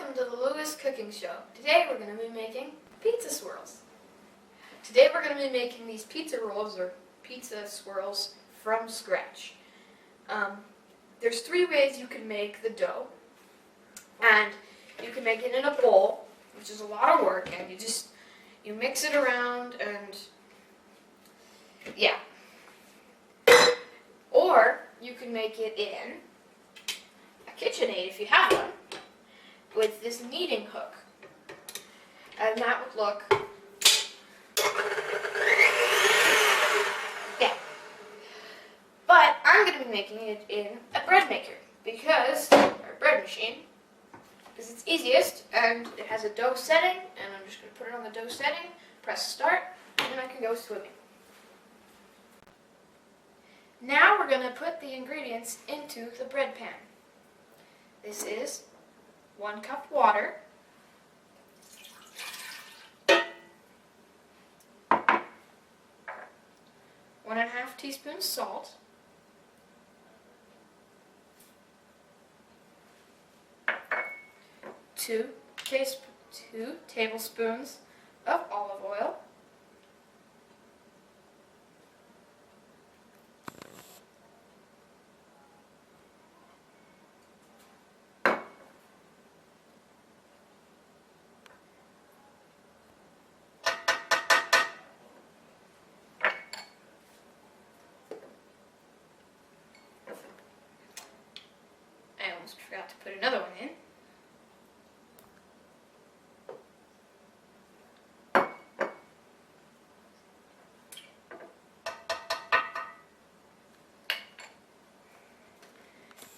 Welcome to the Lewis Cooking Show. Today we're going to be making pizza swirls. Today we're going to be making these pizza rolls or pizza swirls from scratch. There's 3 ways you can make the dough. And you can make it in a bowl, which is a lot of work, and you mix it around and yeah. Or you can make it in a KitchenAid if you have one, with this kneading hook. And that would look, yeah. But I'm going to be making it in a bread maker, or bread machine, because it's easiest, and it has a dough setting, and I'm just going to put it on the dough setting, press start, and then I can go swimming. Now we're going to put the ingredients into the bread pan. This is 1 cup water, 1½ teaspoons salt, 2 tablespoons of olive oil,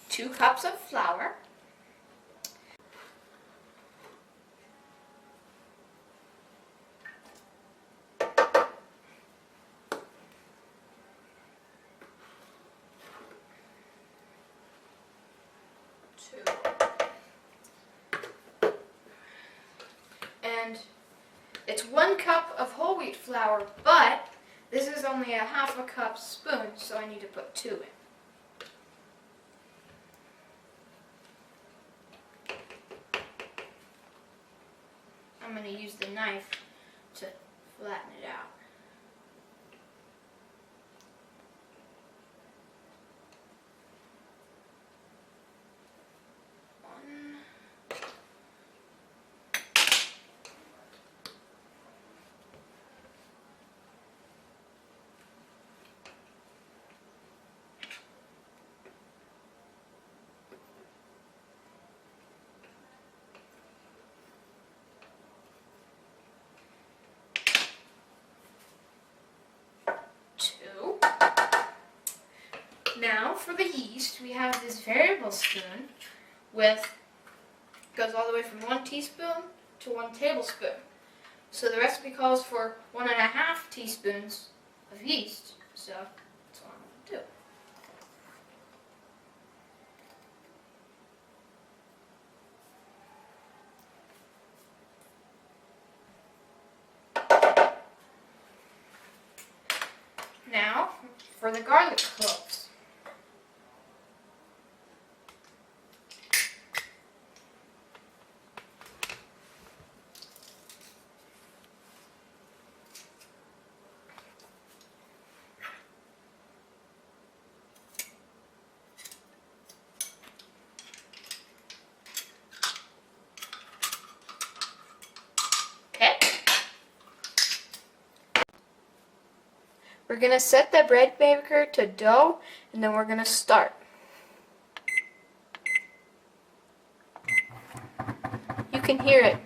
2 cups of flour, and it's 1 cup of whole wheat flour, but this is only a ½ cup spoon, so I need to put 2 in. I'm going to use the knife to flatten it out. Now for the yeast, we have this variable spoon goes all the way from 1 teaspoon to 1 tablespoon. So the recipe calls for 1½ teaspoons of yeast. So that's what I'm going to do. Now for the garlic cloves. We're going to set the bread maker to dough, and then we're going to start. You can hear it.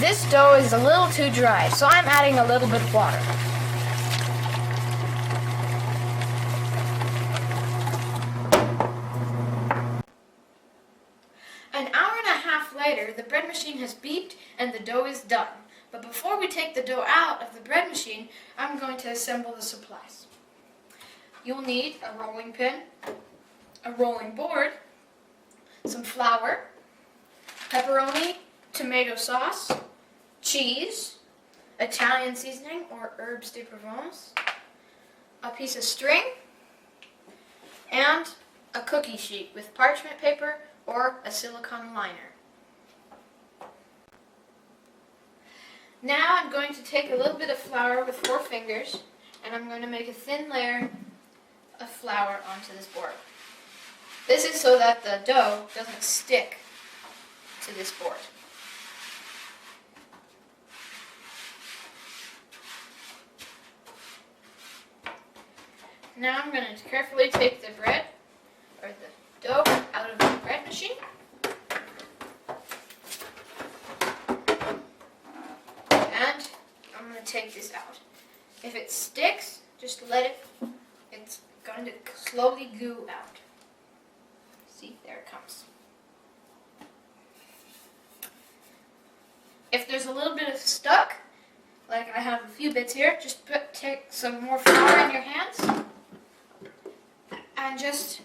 This dough is a little too dry, so I'm adding a little bit of water. An hour and a half later, the bread machine has beeped and the dough is done. But before we take the dough out of the bread machine, I'm going to assemble the supplies. You'll need a rolling pin, a rolling board, some flour, pepperoni, tomato sauce, cheese, Italian seasoning or herbes de Provence, a piece of string, and a cookie sheet with parchment paper or a silicone liner. Now I'm going to take a little bit of flour with 4 fingers, and I'm going to make a thin layer of flour onto this board. This is so that the dough doesn't stick to this board. Now I'm going to carefully take the bread, or the dough, out of the bread machine. And I'm going to take this out. If it sticks, just let it, it's going to slowly goo out. See, there it comes. If there's a little bit of stuck, like I have a few bits here, just take some more flour in your hands and just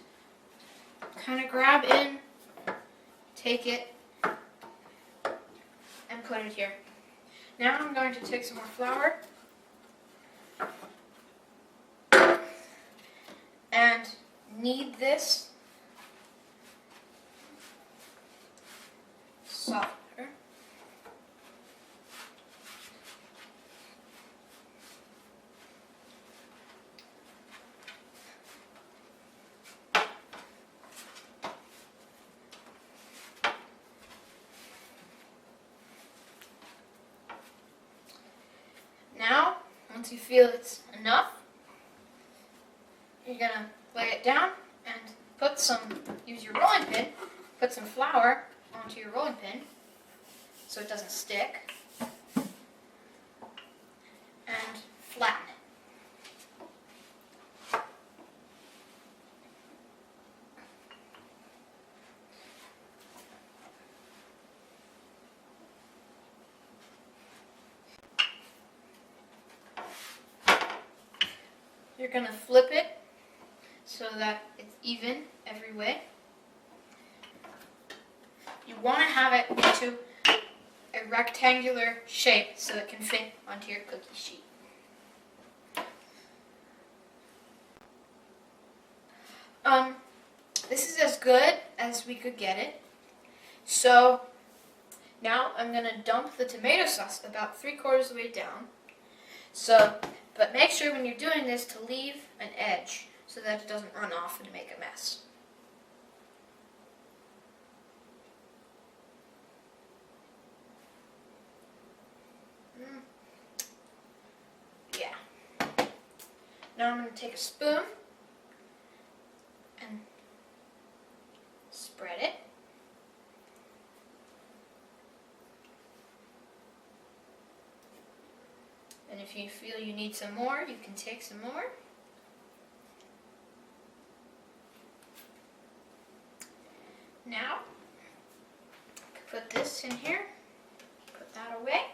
kind of grab in, take it, and put it here. Now I'm going to take some more flour and knead this softer. Now, once you feel it's enough, you're gonna lay it down and use your rolling pin, put some flour onto your rolling pin so it doesn't stick, and flatten it. You're going to flip it so that it's even every way. You want to have it into a rectangular shape so it can fit onto your cookie sheet. This is as good as we could get it. So now I'm going to dump the tomato sauce about 3/4 of the way down. But make sure when you're doing this to leave an edge so that it doesn't run off and make a mess. Yeah. Now I'm going to take a spoon and spread it. And if you feel you need some more, you can take some more. Now, put this in here, put that away,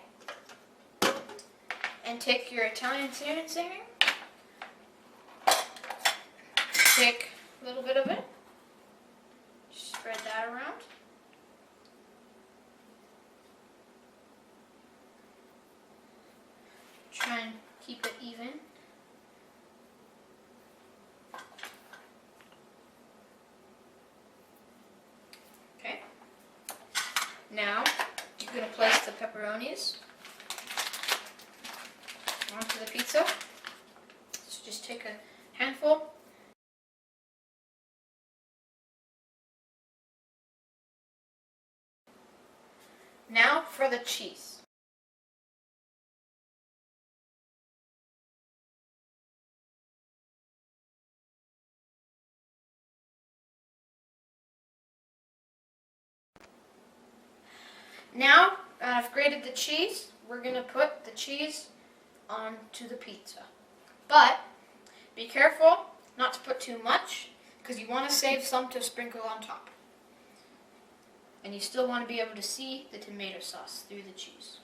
and take your Italian seasoning, take a little bit of it, spread that around. Try and keep it even. Okay. Now you're going to place the pepperonis onto the pizza. So just take a handful. Now for the cheese. Now, I've grated the cheese. We're going to put the cheese onto the pizza. But be careful not to put too much because you want to save some to sprinkle on top. And you still want to be able to see the tomato sauce through the cheese.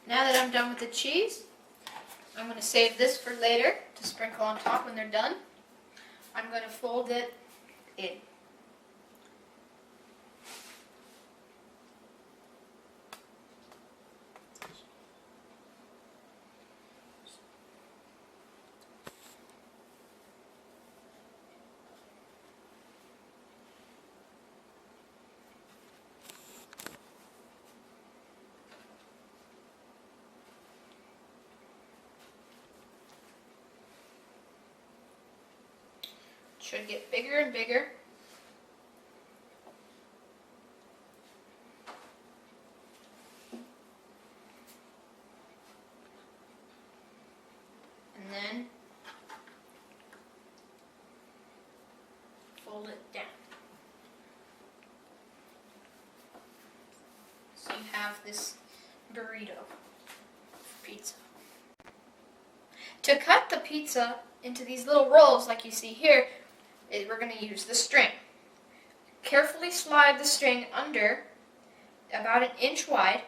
Now that I'm done with the cheese, I'm going to save this for later to sprinkle on top when they're done. I'm going to fold it in. Should get bigger and bigger. And then fold it down. So you have this burrito pizza. To cut the pizza into these little rolls like you see here, we're going to use the string. Carefully slide the string under about 1 inch wide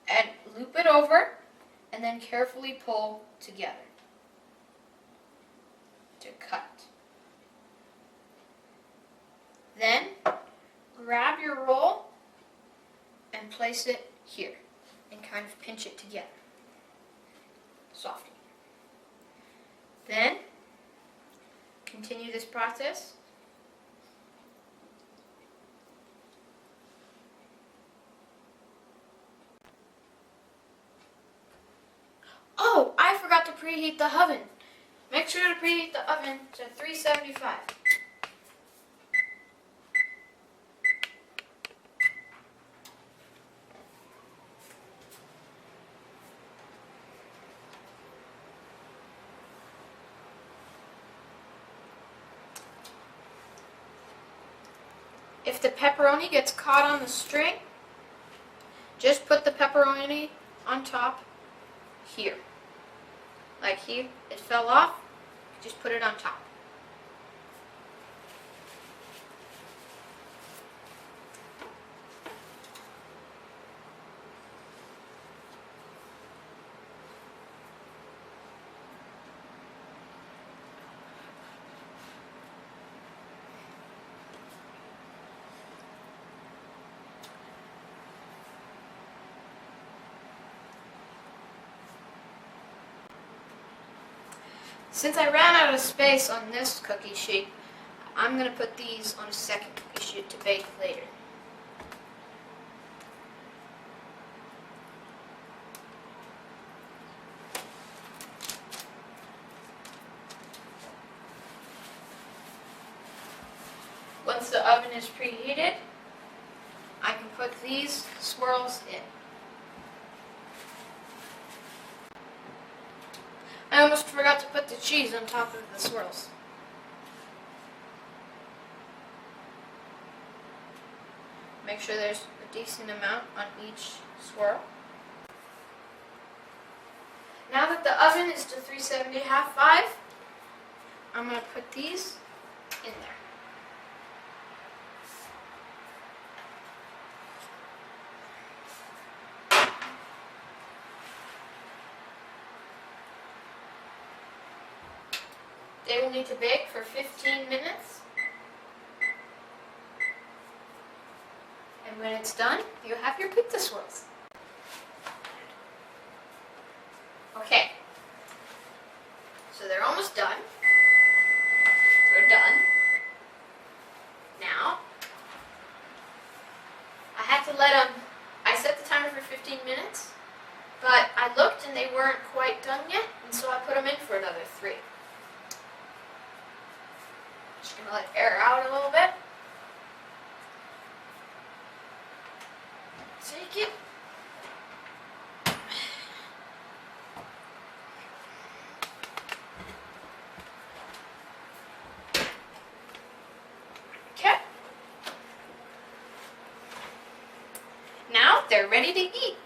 and loop it over and then carefully pull together to cut. Then grab your roll and place it here and kind of pinch it together softly. Then continue this process. Oh, I forgot to preheat the oven. Make sure to preheat the oven to 375. If the pepperoni gets caught on the string, just put the pepperoni on top here. Like here, it fell off, just put it on top. Since I ran out of space on this cookie sheet, I'm going to put these on a second cookie sheet to bake later. Once the oven is preheated, I can put these swirls in. I almost forgot to put the cheese on top of the swirls. Make sure there's a decent amount on each swirl. Now that the oven is to 370 half 5, I'm going to put these in there. They will need to bake for 15 minutes. And when it's done, you have your pizza swirls. Okay. So they're almost done. We're done. Now, I had to let them, I set the timer for 15 minutes, but I looked and they weren't quite done yet, and so I put them in for another 3. Just going to let it air out a little bit. Take it. Okay. Now they're ready to eat.